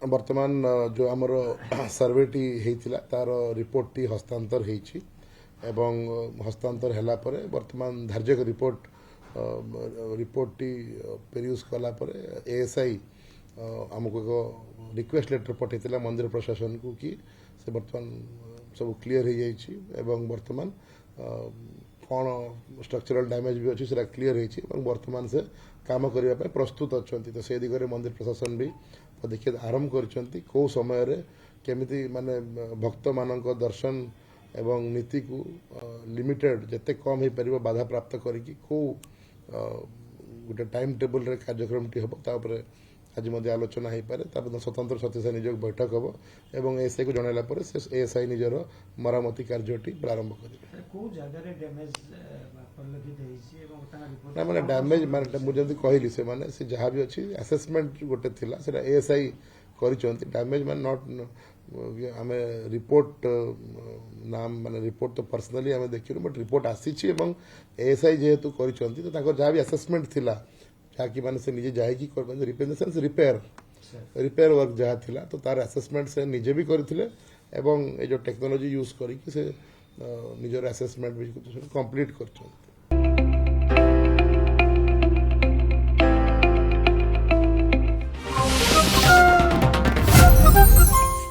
बर्तमान जो आमर सर्वेटी होता तार रिपोर्ट हस्तांतर होती हस्तांतर है बर्तमान धार्य रिपोर्ट रिपोर्ट पेरियूज कलापर एएसआई आमको एक रिक्वेस्ट लेटर पठेला मंदिर प्रशासन को कि से बर्तमान सब क्लीयर हो जाइए बर्तमान कौन स्ट्रक्चरल डैमेज भी अच्छी से क्लीयर हो बर्तमान से काम करने प्रस्तुत अच्छा तो से दिगरे मंदिर प्रशासन भी पदक्षेप आरंभ कर कौ समय केमिति माने भक्त मान दर्शन एवं नीति को लिमिटेड जिते कम हो पार बाधा प्राप्त करी कौ गोटे टाइम टेबल कार्यक्रम टी हम आज आलोचना हो पारे स्वतंत्र सत्य नियोग बैठक हम एवं एएसआई को जनला एएसआई निजर मरामती कार्यटी प्रारंभ ना माने डैमेज माने मुझे कहली से माने से जहाँ भी अच्छी असेसमेंट गोटे थिला से एएसआई करिसंती डैमेज माने नॉट आम रिपोर्ट नाम माने रिपोर्ट तो पर्सनली आम देखिनु बट रिपोर्ट आसी एएसआई जेहेतु करिसंती तो जहाँ भी असेसमेंट थिला जहाँकि माने से निजे जाए रिपेयर वर्क जहाँ थिला तो तार असेसमेंट से निजे भी करथिले एवं ए जो टेक्नोलॉजी यूज करी से निजर असेसमेंट भी कंप्लीट कर